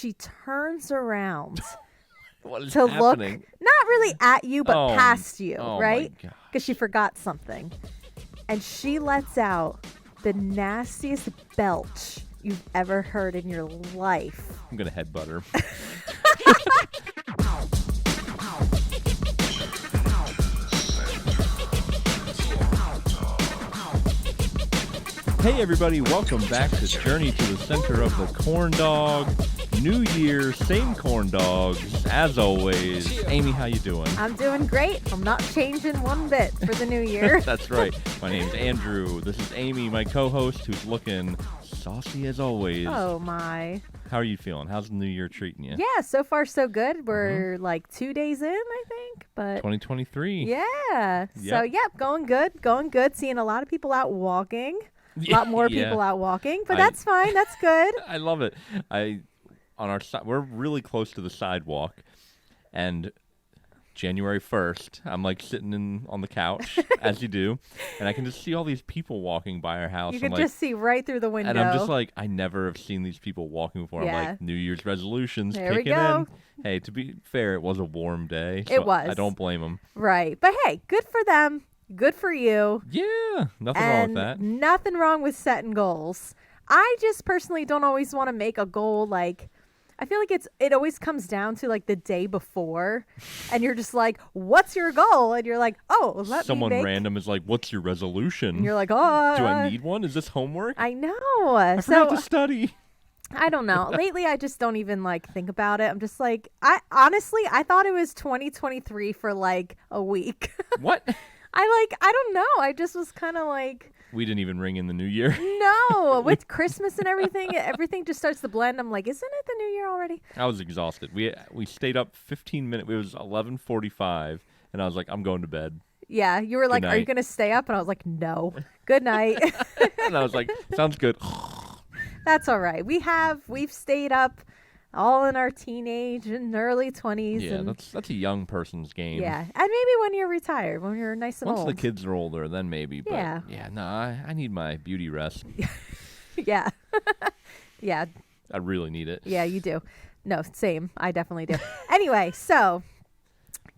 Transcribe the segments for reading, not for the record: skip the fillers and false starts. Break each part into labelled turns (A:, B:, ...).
A: she turns around
B: What is
A: to
B: happening?
A: look, not really at you, but past you,
B: oh
A: right?
B: my gosh.
A: Because she forgot something. And she lets out the nastiest belch you've ever heard in your life.
B: I'm going to headbutt her. Hey everybody, welcome back to Journey to the Center of the Corn Dog. New Year, same corn dogs, as always. Amy, how you doing?
A: I'm doing great. I'm not changing one bit for the new year.
B: That's right. My name's Andrew. This is Amy, my co-host, who's looking saucy as always.
A: Oh my.
B: How are you feeling? How's the new year treating you?
A: Yeah, so far so good. We're like 2 days in, I think. But
B: 2023.
A: yeah. So, going good. Seeing a lot of people out walking. A lot more people out walking, but that's fine. That's good.
B: I love it. On our side, we're really close to the sidewalk, and January 1st, I'm like sitting on the couch, as you do, and I can just see all these people walking by our house.
A: You can just see right through the window.
B: And I'm just like, I never have seen these people walking before.
A: Yeah.
B: I'm like, New Year's resolutions
A: There we
B: kicking
A: go.
B: in. Hey, to be fair, it was a warm day. So
A: It was.
B: I don't blame them.
A: Right. But hey, good for them. Good for you.
B: Yeah, nothing wrong with that.
A: Nothing wrong with setting goals. I just personally don't always want to make a goal like, I feel like it always comes down to like the day before, and you're just like, what's your goal? And you're like, oh,
B: Someone random is like, what's your resolution?
A: And you're like, oh.
B: Do I need one? Is this homework?
A: I know.
B: I forgot to study.
A: I don't know. Lately, I just don't even like think about it. I'm just like, I thought it was 2023 for like a week.
B: What?
A: I don't know. I just was kind of like.
B: We didn't even ring in the new year.
A: No, with Christmas and everything just starts to blend. I'm like, isn't it the new year already?
B: I was exhausted. We stayed up 15 minutes. It was 11:45, and I was like, I'm going to bed.
A: Yeah, you were like, are you going to stay up? And I was like, no. Good night.
B: And I was like, sounds good.
A: That's all right. We've stayed up all in our teenage and early 20s.
B: Yeah, that's a young person's game.
A: Yeah, and maybe when you're retired, when you're nice and
B: Once
A: old.
B: the kids are older, then maybe. But
A: Yeah.
B: No, I need my beauty rest.
A: Yeah. Yeah.
B: I really need it.
A: Yeah, you do. No, same. I definitely do. Anyway, so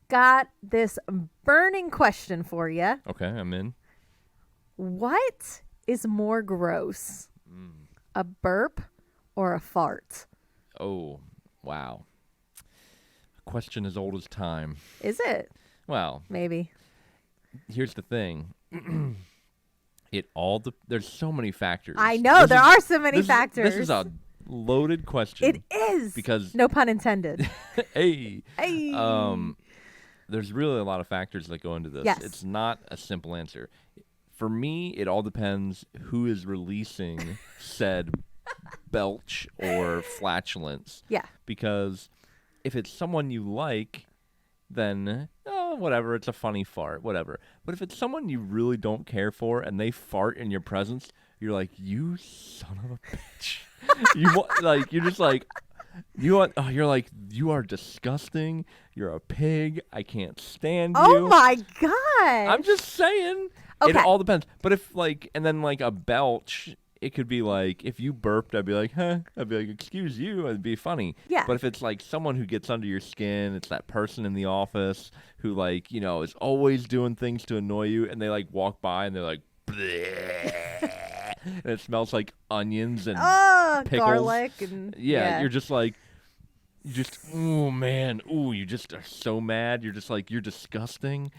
A: got this burning question for you.
B: Okay, I'm in.
A: What is more gross? A burp or a fart?
B: Oh, wow. A question as old as time.
A: Is it?
B: Well,
A: Maybe.
B: here's the thing. There's so many factors.
A: I know. There are so many factors.
B: This is a loaded question.
A: It is.
B: Because
A: no pun intended.
B: Hey.
A: Hey.
B: There's really a lot of factors that go into this.
A: Yes.
B: It's not a simple answer. For me, it all depends who is releasing said belch or flatulence.
A: Yeah.
B: Because if it's someone you like, then whatever, it's a funny fart, whatever. But if it's someone you really don't care for and they fart in your presence, you're like, you son of a bitch. You're like, you are disgusting. You're a pig. I can't stand you.
A: Oh my God.
B: I'm just saying.
A: Okay.
B: It all depends. But if and then a belch, it could be like, if you burped, I'd be like, huh? I'd be like, excuse you. It'd be funny.
A: Yeah.
B: But if it's like someone who gets under your skin, it's that person in the office who is always doing things to annoy you, and they walk by and they're like, bleh, and it smells like onions and pickles.
A: Garlic and
B: You're just like, oh man, you just are so mad. You're just like, you're disgusting.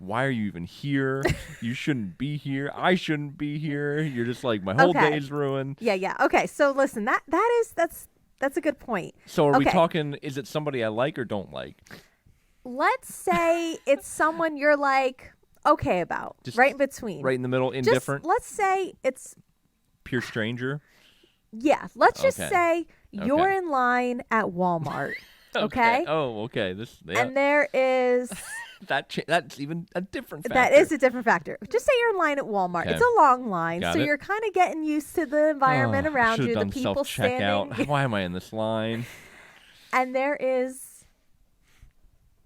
B: Why are you even here? You shouldn't be here. I shouldn't be here. You're just like, my whole day's ruined.
A: Yeah. Okay, so listen, that's a good point.
B: So are we talking, is it somebody I like or don't like?
A: Let's say it's someone you're like, okay about, just right in between.
B: Right in the middle, indifferent?
A: Let's say it's...
B: Pure stranger?
A: Yeah, let's just say you're in line at Walmart, okay?
B: Oh, okay.
A: And there is...
B: That's even a different factor.
A: That is a different factor. Just say you're in line at Walmart.
B: Okay.
A: It's a long line,
B: Got
A: so
B: it.
A: you're kind of getting used to the environment around you, the
B: done
A: people standing.
B: Why am I in this line?
A: And there is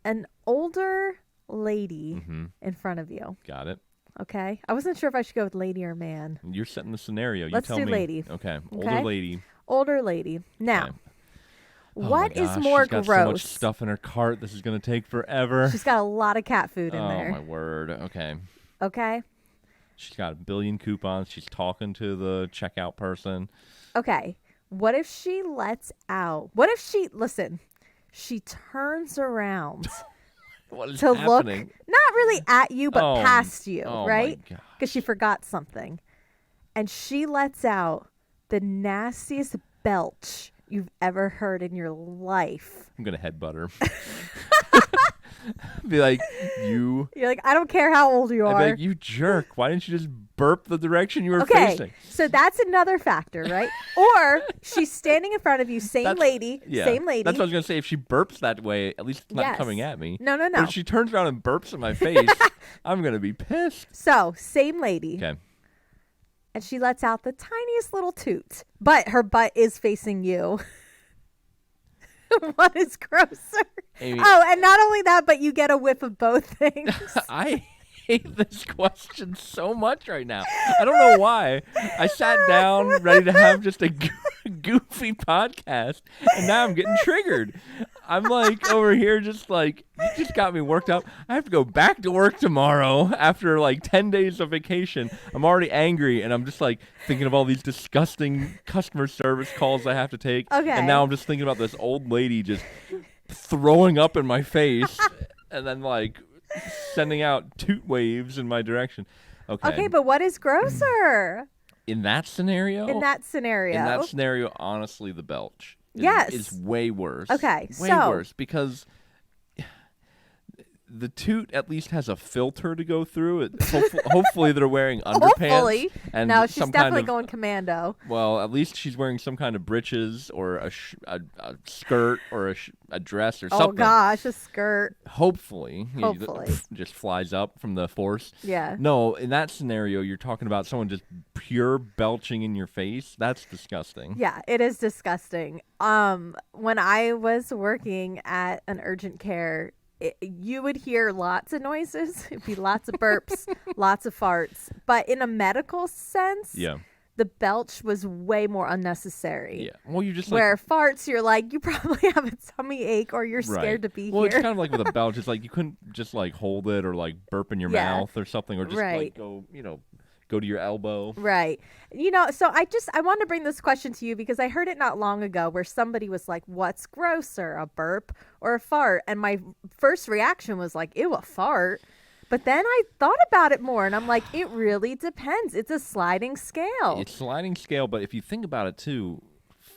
A: an older lady in front of you.
B: Got it.
A: Okay? I wasn't sure if I should go with lady or man.
B: You're setting the scenario.
A: Let's
B: you tell
A: do
B: me.
A: lady.
B: Okay.
A: Okay?
B: Older lady.
A: Older lady. Now,
B: Oh my
A: What is
B: gosh,
A: more
B: she's got
A: gross?
B: so much stuff in her cart. This is gonna take forever.
A: She's got a lot of cat food in
B: Oh
A: there.
B: my word. Okay.
A: Okay.
B: She's got a billion coupons. She's talking to the checkout person.
A: Okay. What if she lets out? What if she turns around
B: What is
A: to
B: happening?
A: look not really at you, but
B: Oh,
A: past you,
B: oh
A: right?
B: my gosh.
A: Because she forgot something. And she lets out the nastiest belch you've ever heard in your life.
B: I'm gonna headbutt her. Be like, you.
A: You're like, I don't care how old you
B: I'd
A: are.
B: be like, you jerk. Why didn't you just burp the direction you were
A: Okay,
B: facing?
A: so that's another factor, right? Or she's standing in front of you, same
B: That's-
A: lady.
B: That's what I was gonna say. If she burps that way, at least it's not
A: Yes.
B: coming at me.
A: No.
B: But if she turns around and burps in my face, I'm gonna be pissed.
A: So, same lady.
B: Okay.
A: And she lets out the tiniest little toot, but her butt is facing you. What is grosser?
B: Amy,
A: Oh, and not only that, but you get a whiff of both things.
B: I hate this question so much right now. I don't know why. I sat down ready to have just a goofy podcast, and now I'm getting triggered. I'm like over here just like, you just got me worked up. I have to go back to work tomorrow after like 10 days of vacation. I'm already angry, and I'm just like thinking of all these disgusting customer service calls I have to take.
A: Okay.
B: And now I'm just thinking about this old lady just throwing up in my face and then like sending out toot waves in my direction.
A: Okay, but what is grosser
B: In that scenario?
A: in that scenario?
B: Honestly, the belch.
A: Yes.
B: Is way worse.
A: Okay,
B: way
A: so-
B: worse because the toot at least has a filter to go through. Hopefully, they're wearing underpants.
A: Hopefully.
B: And
A: No, she's
B: some
A: definitely
B: kind of,
A: going commando.
B: Well, at least she's wearing some kind of breeches or a skirt or a dress or something.
A: Oh gosh, a skirt.
B: Hopefully.
A: Hopefully.
B: Just flies up from the force.
A: Yeah.
B: No, in that scenario, you're talking about someone just pure belching in your face. That's disgusting.
A: Yeah, it is disgusting. When I was working at an urgent care, you would hear lots of noises. It'd be lots of burps, lots of farts. But in a medical sense,
B: Yeah.
A: the belch was way more unnecessary.
B: Yeah. Well, you just
A: Where farts, you're like, you probably have a tummy ache or you're
B: right.
A: scared to be
B: Well,
A: here.
B: it's kind of like with a belch. It's like you couldn't just like hold it or like burp in your
A: Yeah.
B: mouth or something or just
A: Right.
B: like go to your elbow.
A: Right. So I wanted to bring this question to you because I heard it not long ago where somebody was like, what's grosser, a burp or a fart? And my first reaction was like, ew, a fart. But then I thought about it more and I'm like, it really depends. It's a sliding scale.
B: It's sliding scale, but if you think about it too,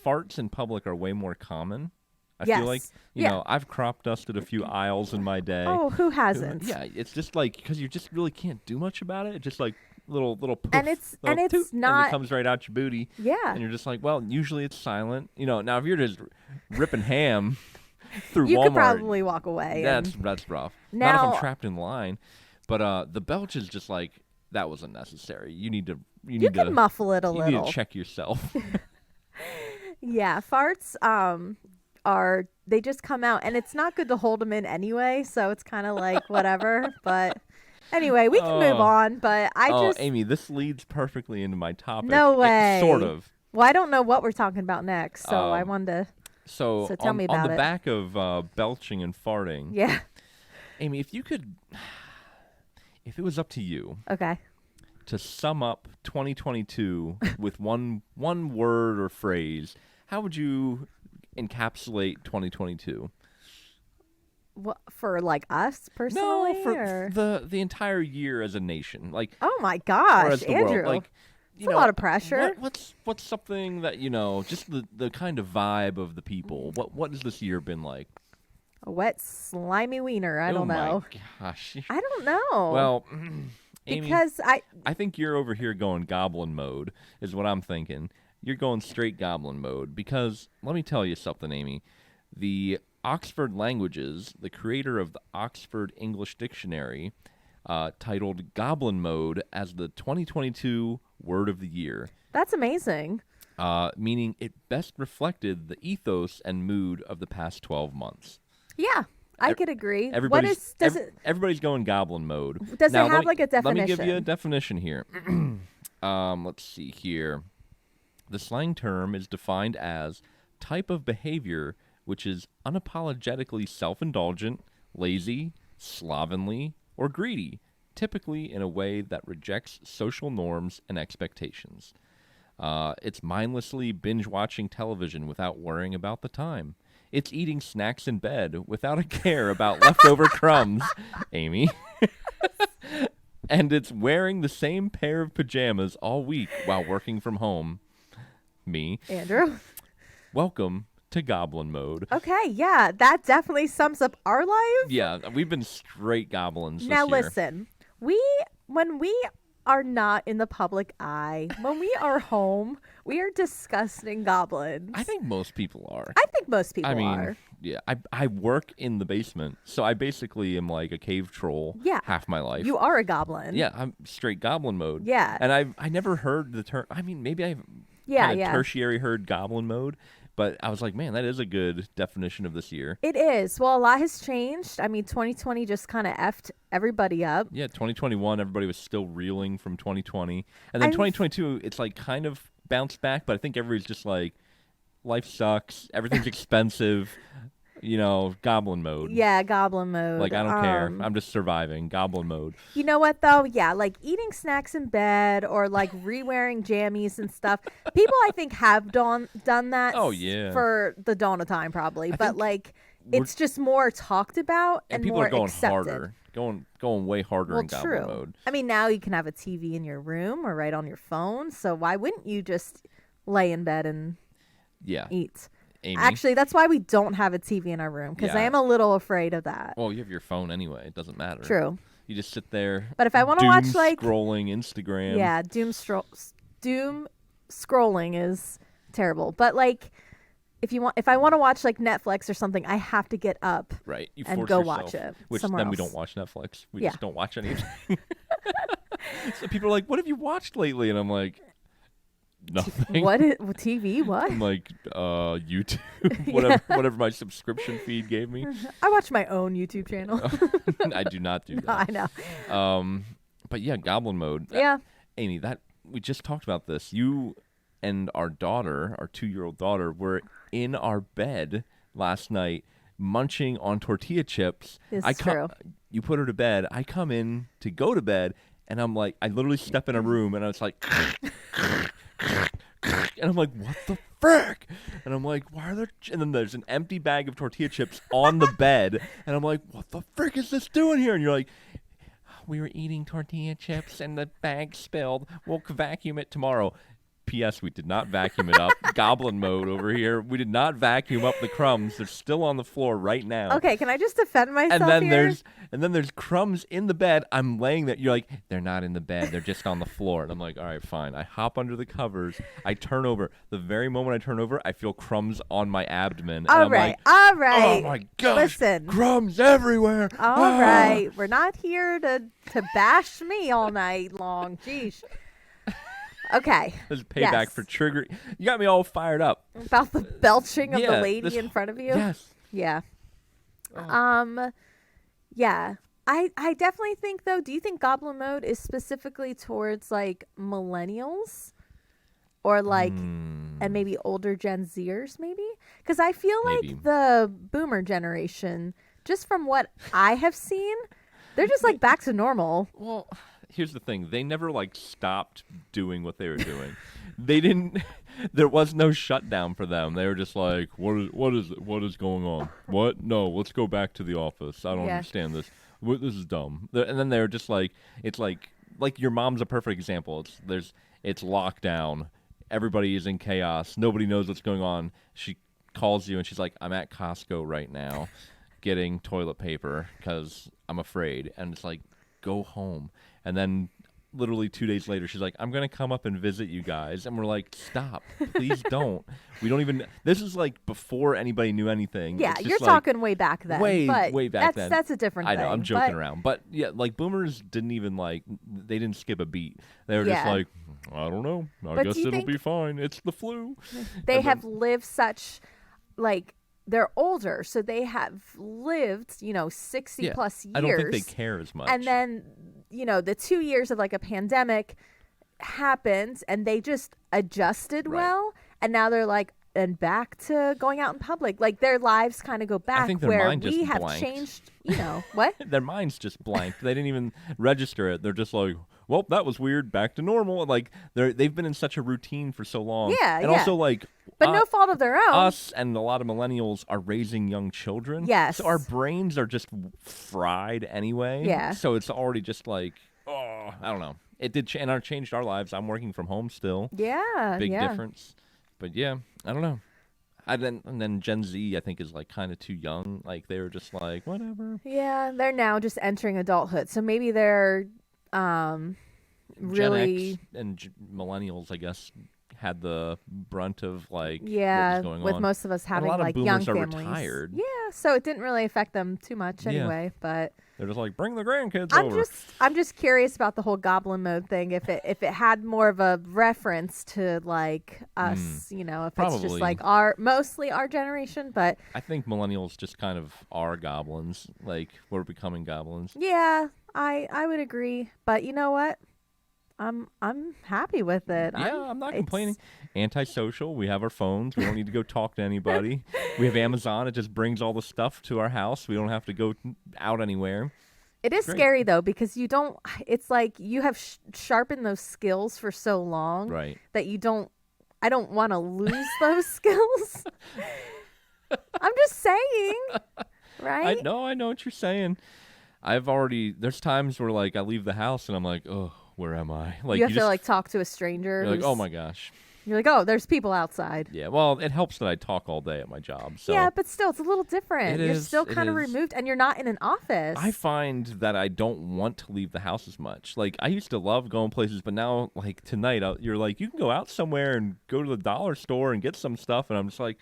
B: farts in public are way more common. I feel like,
A: Yes.
B: you know, I've crop dusted a few aisles in my day.
A: Oh, who hasn't?
B: Yeah, it's just like because you just really can't do much about it. It's just like little poof,
A: And it's
B: little toot,
A: not-
B: and it comes right out your booty.
A: Yeah.
B: And you're just like, well, usually it's silent. You know, now if you're just ripping ham through
A: You
B: Walmart,
A: could probably walk away.
B: that's rough. Not if
A: Now-
B: I'm trapped in line. But the belch is just like that was unnecessary. You need to
A: you can muffle it a
B: you
A: little.
B: need to check yourself.
A: Yeah, farts they just come out and it's not good to hold them in anyway, so it's kind of like whatever, but anyway, we can move
B: Oh.
A: on, but
B: Amy, this leads perfectly into my topic.
A: No way.
B: Sort of.
A: Well, I don't know what we're talking about next, so I wanted to
B: So
A: tell me about
B: on the
A: it.
B: back of belching and farting,
A: yeah.
B: Amy, if it was up to you
A: Okay.
B: to sum up 2022 with one word or phrase, how would you encapsulate 2022?
A: What, for like us personally?
B: No, for
A: or?
B: the entire year as a nation, like
A: Oh my
B: or
A: gosh,
B: as the
A: Andrew.
B: world, like
A: It's a lot of pressure.
B: What's something that just the kind of vibe of the people? What has this year been like?
A: A wet slimy wiener. I
B: Oh
A: don't know.
B: my gosh.
A: I don't know.
B: Well, Amy,
A: because
B: I think you're over here going goblin mode is what I'm thinking. You're going straight goblin mode because let me tell you something, Amy. The Oxford Languages, the creator of the Oxford English Dictionary, titled Goblin Mode as the 2022 word of the year,
A: that's amazing.
B: meaning it best reflected the ethos and mood of the past 12 months.
A: Yeah, I could agree. What
B: Everybody's,
A: is does it
B: everybody's going goblin mode.
A: does
B: Now,
A: it have like a
B: Let me give you a
A: definition?
B: definition here. Let's see here. The slang term is defined as type of behavior which is unapologetically self-indulgent, lazy, slovenly, or greedy, typically in a way that rejects social norms and expectations. It's mindlessly binge-watching television without worrying about the time. It's eating snacks in bed without a care about leftover crumbs, Amy. And it's wearing the same pair of pajamas all week while working from home, me.
A: Andrew.
B: Welcome to Goblin Mode.
A: Okay, yeah, that definitely sums up our life.
B: Yeah, we've been straight goblins this
A: Now
B: year.
A: listen, when we are not in the public eye, when we are home, we are disgusting goblins.
B: I think most people are.
A: I think most people
B: I mean,
A: are.
B: yeah, I work in the basement, so I basically am like a cave troll
A: Yeah.
B: half my life.
A: You are a goblin.
B: Yeah, I'm straight goblin mode.
A: Yeah.
B: And I never heard the term. I mean, maybe I've
A: Yeah.
B: tertiary heard goblin mode, but I was like, man, that is a good definition of this year.
A: It is. Well, a lot has changed. I mean, 2020 just kind of effed everybody up.
B: Yeah, 2021, everybody was still reeling from 2020. And then 2022, it's like kind of bounced back, but I think everybody's just like, life sucks, everything's expensive, goblin mode.
A: Yeah, goblin mode.
B: Like, I don't care. I'm just surviving. Goblin mode.
A: You know what, though? Yeah, like eating snacks in bed or like re-wearing jammies and stuff. People, I think, have done that
B: Oh, yeah.
A: for the dawn of time, probably. But,
B: think
A: like, it's just more talked about and
B: people
A: more
B: are going
A: accepted.
B: harder. Going way harder
A: Well,
B: in goblin
A: true.
B: mode.
A: I mean, now you can have a TV in your room or right on your phone. So why wouldn't you just lay in bed and
B: Yeah.
A: eat?
B: Amy.
A: Actually, that's why we don't have a TV in our room, because I
B: Yeah.
A: am a little afraid of that.
B: Well, you have your phone anyway. It doesn't matter.
A: True.
B: You just sit there.
A: But if I want to watch, like,
B: scrolling Instagram.
A: yeah, doom scrolling is terrible. But like, if I want to watch like Netflix or something, I have to get up.
B: Right. You
A: and
B: force
A: go
B: yourself,
A: watch it
B: Which
A: somewhere
B: then we
A: else.
B: don't watch Netflix. We
A: Yeah.
B: just don't watch anything. So people are like, "What have you watched lately?" And I'm like, "Nothing."
A: TV? What?
B: I'm like, YouTube, whatever my subscription feed gave me.
A: I watch my own YouTube channel.
B: I do not do
A: No,
B: that.
A: I know.
B: But yeah, goblin mode.
A: Yeah.
B: Amy, that we just talked about this. You and our daughter, our 2-year-old daughter, were in our bed last night munching on tortilla chips.
A: It's true.
B: You put her to bed. I come in to go to bed, and I'm like, I literally step in a room, and I was like, and I'm like, what the frick? And I'm like, why are there? And then there's an empty bag of tortilla chips on the bed, and I'm like, what the frick is this doing here? And you're like, we were eating tortilla chips, and the bag spilled. We'll vacuum it tomorrow. P.S. We did not vacuum it up. Goblin mode over here. We did not vacuum up the crumbs. They're still on the floor right now.
A: Okay, can I just defend myself
B: And then
A: here?
B: there's crumbs in the bed. I'm laying there. You're like, they're not in the bed. They're just on the floor. And I'm like, all right, fine. I hop under the covers. I turn over. The very moment I turn over, I feel crumbs on my abdomen. And
A: All
B: I'm
A: right,
B: like,
A: all right.
B: oh my gosh,
A: Listen.
B: crumbs everywhere.
A: All right, we're not here to bash me all night long. Jeez. Okay.
B: This is payback
A: Yes.
B: for trigger. You got me all fired up.
A: About the belching of the
B: Yeah,
A: lady
B: this-
A: in front of you.
B: Yes.
A: Yeah.
B: Oh.
A: Yeah. I definitely think, though, do you think Goblin mode is specifically towards like millennials or like and maybe older Gen Zers maybe? Because I feel
B: Maybe.
A: like the boomer generation, just from what I have seen, they're just like back to normal.
B: Well, here's the thing. They never like stopped doing what they were doing. They didn't. There was no shutdown for them. They were just like, what is going on? What? No, let's go back to the office. I don't
A: Yeah.
B: understand this. This is dumb. And then they're just like, it's like your mom's a perfect example. It's lockdown. Everybody is in chaos. Nobody knows what's going on. She calls you and she's like, I'm at Costco right now getting toilet paper because I'm afraid. And it's like, go home. And then literally 2 days later, she's like, I'm going to come up and visit you guys. And we're like, stop. Please don't. We don't even. This is like before anybody knew anything.
A: Yeah,
B: It's just
A: you're
B: like,
A: talking way back then.
B: Way
A: but
B: back then.
A: That's a different
B: I
A: thing.
B: know, I'm joking
A: but
B: around. But yeah, like boomers didn't even they didn't skip a beat. They were just
A: Yeah.
B: like, I don't know. I
A: But
B: guess
A: do you
B: it'll
A: think-
B: be fine. It's the flu.
A: They
B: And
A: have
B: then-
A: lived such, like, they're older, so they have lived, 60
B: Yeah,
A: plus years.
B: I don't think they care as much.
A: And then, the 2 years of like a pandemic happened and they just adjusted
B: Right.
A: well. And now they're like, and back to going out in public. Like their lives kind of go back
B: think their
A: where
B: mind just
A: we have
B: blanked.
A: changed, what?
B: Their mind's just blank. They didn't even register it. They're just like, well, that was weird. Back to normal. Like they've been in such a routine for so long.
A: Yeah,
B: and
A: yeah.
B: also like,
A: But no fault of their own.
B: us and a lot of millennials are raising young children.
A: Yes.
B: So our brains are just fried anyway.
A: Yeah.
B: So it's already just like, oh, I don't know. It did changed our lives. I'm working from home still.
A: Yeah.
B: Big
A: yeah.
B: difference. But yeah, I don't know. And then Gen Z, I think, is like kind of too young. Like they were just like, whatever.
A: Yeah, they're now just entering adulthood. So maybe they're really
B: Gen X and millennials, I guess, had the brunt of like what
A: yeah,
B: was going
A: with
B: on.
A: most of us
B: And
A: having
B: a lot
A: like
B: of
A: young
B: boomers are
A: families.
B: retired.
A: Yeah, so it didn't really affect them too much
B: Yeah.
A: anyway, but
B: They're just like, bring the grandkids
A: I'm
B: over.
A: just curious about the whole goblin mode thing. If it had more of a reference to like us, if it's
B: Probably.
A: just like mostly our generation. But
B: I think millennials just kind of are goblins. Like we're becoming goblins.
A: yeah, I would agree. But you know what? I'm happy with it.
B: Yeah, I'm not
A: it's-
B: complaining. Antisocial. We have our phones. We don't need to go talk to anybody. We have Amazon. It just brings all the stuff to our house. We don't have to go out anywhere.
A: It is
B: Great.
A: scary though because you don't. It's like you have sharpened those skills for so long
B: Right.
A: that you don't. I don't want to lose those skills. I'm just saying, right?
B: I know what you're saying. There's times where like I leave the house and I'm like, oh, where am I? Like
A: you have to
B: just,
A: like talk to a stranger.
B: you're like,
A: who's-
B: oh my gosh.
A: You're like, oh, there's people outside.
B: Yeah, well, it helps that I talk all day at my job. So
A: Yeah, but still, it's a little different.
B: It
A: You're
B: is,
A: still
B: it
A: kind of
B: is.
A: removed, and you're not in an office.
B: I find that I don't want to leave the house as much. Like I used to love going places, but now like tonight, you're like, you can go out somewhere and go to the dollar store and get some stuff, and I'm just like,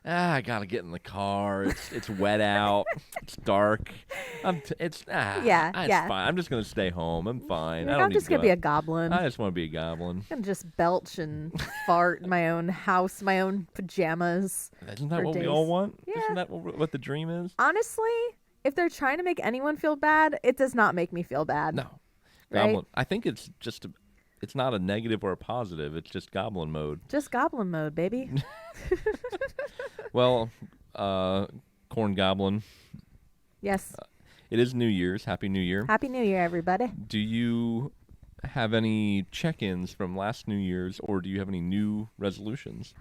B: I gotta get in the car. It's wet out. It's dark. It's
A: Yeah.
B: fine. I'm just gonna stay home. I'm fine.
A: You're
B: I
A: like,
B: don't
A: I'm
B: need
A: just
B: to
A: gonna
B: go
A: be a
B: out.
A: goblin.
B: I just want to be a goblin.
A: I'm gonna just belch and fart in my own house, my own pajamas.
B: Isn't that
A: for
B: what we
A: days.
B: all want?
A: Yeah.
B: Isn't that what the dream is?
A: Honestly, if they're trying to make anyone feel bad, it does not make me feel bad.
B: No.
A: Right?
B: Goblin. I think it's just it's not a negative or a positive. It's just goblin mode.
A: Just goblin mode, baby.
B: Well, Corn Goblin,
A: Yes.
B: it is New Year's. Happy New Year.
A: Happy New Year, everybody.
B: Do you have any check-ins from last New Year's, or do you have any new resolutions?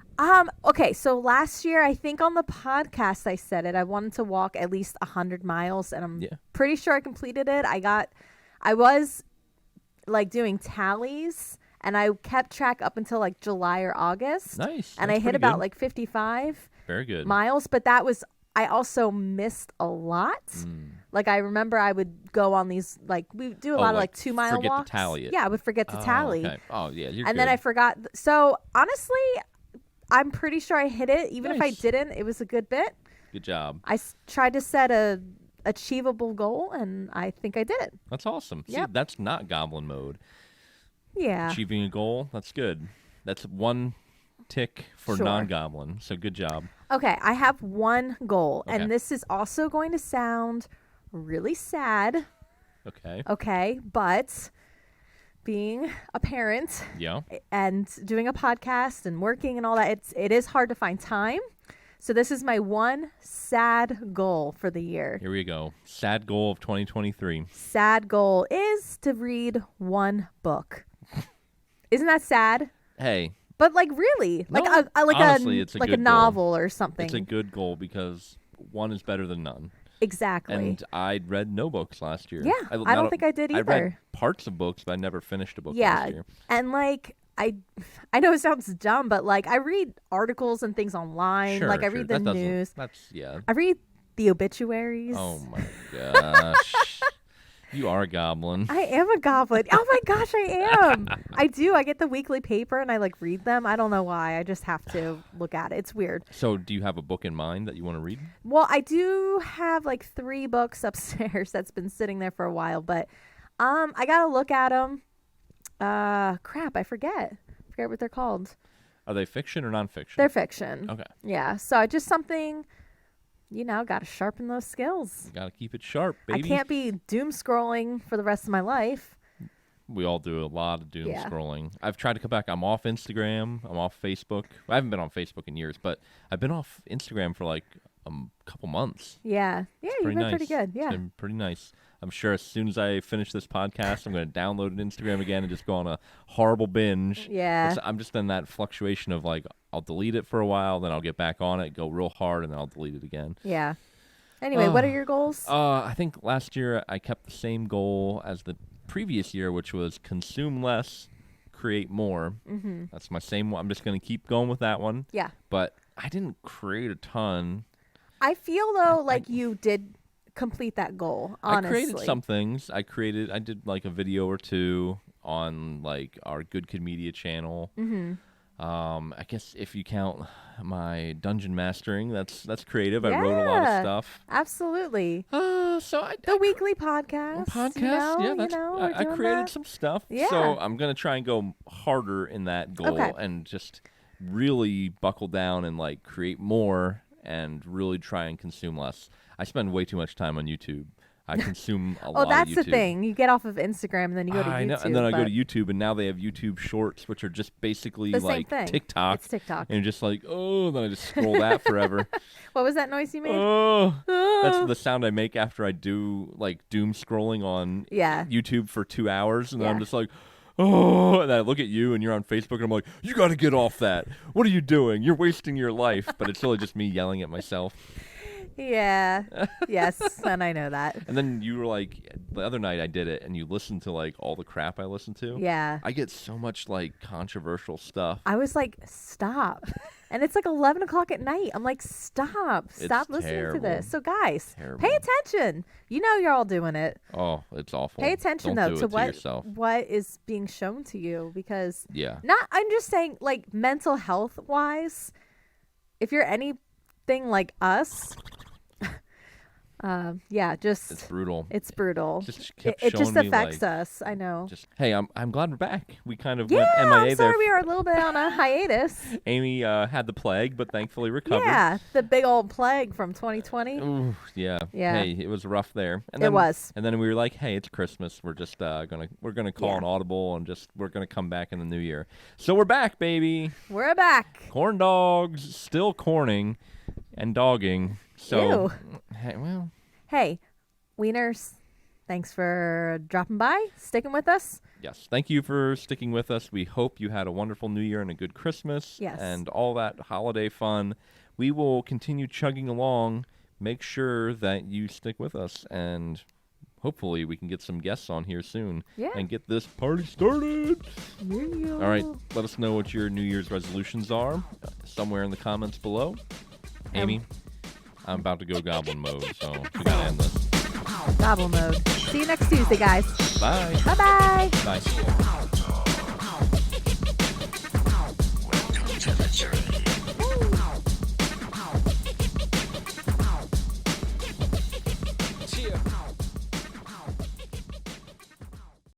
A: Okay, so last year, I think on the podcast I said it. I wanted to walk at least 100 miles, and I'm
B: Yeah.
A: pretty sure I completed it. I was like doing tallies, and I kept track up until like July or August.
B: Nice.
A: And
B: That's
A: I hit
B: pretty
A: about
B: good.
A: like 55
B: Very good.
A: miles, but I also missed a lot. Like I remember I would go on these, like we do a lot of
B: like,
A: like 2 mile
B: forget to
A: walks.
B: tally it.
A: Yeah, I would forget to tally.
B: Okay. Oh, yeah, you're
A: And
B: good.
A: then I forgot. So honestly, I'm pretty sure I hit it. Even if I
B: Nice.
A: didn't, it was a good bit.
B: Good job.
A: I tried to set a achievable goal, and I think I did it.
B: That's awesome. See,
A: Yep.
B: that's not goblin mode.
A: Yeah.
B: Achieving a goal, that's good. That's one tick for
A: Sure.
B: non-goblin. So good job.
A: Okay, I have one goal,
B: Okay.
A: and this is also going to sound really sad.
B: Okay.
A: Okay, but being a parent
B: Yeah.
A: and doing a podcast and working and all that, it is hard to find time. So this is my one sad goal for the year.
B: Here we go. Sad goal of 2023.
A: Sad goal is to read one book. Isn't that sad?
B: Hey,
A: But like really, like
B: No,
A: a like
B: honestly,
A: a
B: it's a
A: like a
B: good goal.
A: novel or something.
B: it's a good goal because one is better than none.
A: Exactly.
B: And I read no books last year.
A: Yeah, I don't think I did
B: I read
A: either.
B: parts of books, but I never finished a book
A: Yeah,
B: last year.
A: and like I know it sounds dumb, but like I read articles and things online.
B: Sure,
A: like I
B: sure.
A: read the
B: That doesn't-
A: news.
B: Yeah.
A: I read the obituaries.
B: Oh my gosh. You are a goblin.
A: I am a goblin. Oh my gosh, I am. I do. I get the weekly paper and I like read them. I don't know why. I just have to look at it. It's weird.
B: So, do you have a book in mind that you want to read?
A: Well, I do have like 3 books upstairs that's been sitting there for a while, but I got to look at them. Crap, I forget what they're called.
B: Are they fiction or nonfiction?
A: They're fiction.
B: Okay.
A: Yeah. So just something, got to sharpen those skills.
B: You got to keep it sharp, baby.
A: I can't be doom scrolling for the rest of my life.
B: We all do a lot of doom
A: Yeah.
B: scrolling. I've tried to come back. I'm off Instagram. I'm off Facebook. I haven't been on Facebook in years, but I've been off Instagram for like a couple months.
A: Yeah. Yeah, you've been pretty good.
B: It's
A: Yeah.
B: been pretty nice. I'm sure as soon as I finish this podcast, I'm going to download Instagram again and just go on a horrible binge.
A: Yeah.
B: I'm just in that fluctuation of like, I'll delete it for a while, then I'll get back on it, go real hard, and then I'll delete it again.
A: Yeah. Anyway, what are your goals?
B: I think last year I kept the same goal as the previous year, which was consume less, create more. Mm-hmm. That's my same one. I'm just going to keep going with that one.
A: Yeah.
B: But I didn't create a ton.
A: I feel though like you did complete that goal, honestly.
B: I created some things. I did like a video or two on like our Good Kid Media channel. Mm-hmm. I guess if you count my dungeon mastering, that's creative.
A: Yeah,
B: I wrote a lot of stuff.
A: Absolutely.
B: The
A: weekly podcast.
B: I created some stuff.
A: Yeah.
B: So I'm gonna try and go harder in that goal and just really buckle down and like create more and really try and consume less. I spend way too much time on YouTube. I consume a lot of YouTube.
A: Oh, that's the thing. You get off of Instagram and then you go to YouTube.
B: I know, and then I go to YouTube, and now they have YouTube Shorts, which are just basically
A: the same
B: like
A: thing.
B: TikTok.
A: It's TikTok.
B: And just like, oh, then I just scroll that forever.
A: What was that noise you made?
B: Oh, that's the sound I make after I do like doom scrolling on YouTube for 2 hours, and then I'm just like, oh, and I look at you, and you're on Facebook, and I'm like, you got to get off that. What are you doing? You're wasting your life. But it's really just me yelling at myself.
A: Yeah. Yes, and I know that.
B: And then you were like, the other night I did it, and you listened to like all the crap I listened to.
A: Yeah.
B: I get so much like controversial stuff.
A: I was like, stop. And it's like 11 o'clock at night. I'm like, stop listening
B: terrible.
A: to this. So guys,
B: Terrible.
A: pay attention. You know you're all doing it.
B: Oh, it's awful.
A: Pay attention
B: Don't
A: though
B: do
A: to
B: it yourself.
A: what is being shown to you, because I'm just saying, like, mental health wise, if you're anything like us,
B: it's brutal.
A: It's brutal.
B: It
A: just affects us. I know.
B: Hey, I'm glad we're back. We kind of
A: went
B: MIA
A: I'm sorry
B: there.
A: we were a little bit on a hiatus.
B: Amy had the plague, but thankfully recovered.
A: Yeah, the big old plague from 2020.
B: Ooh, yeah. Hey, it was rough there. And
A: it
B: then,
A: was.
B: And then we were like, hey, it's Christmas. We're just gonna call an audible and we're gonna come back in the new year. So we're back, baby.
A: We're back.
B: Corn dogs, still corning and dogging. So,
A: hey, Wieners, thanks for dropping by, sticking with us.
B: Yes, thank you for sticking with us. We hope you had a wonderful New Year and a good Christmas and all that holiday fun. We will continue chugging along. Make sure that you stick with us, and hopefully we can get some guests on here soon and get this party started.
A: Yeah.
B: All right, let us know what your New Year's resolutions are somewhere in the comments below. Amy, I'm about to go goblin mode, so we gotta end this.
A: Goblin mode. See you next Tuesday, guys.
B: Bye.
A: Bye-bye.
B: Bye.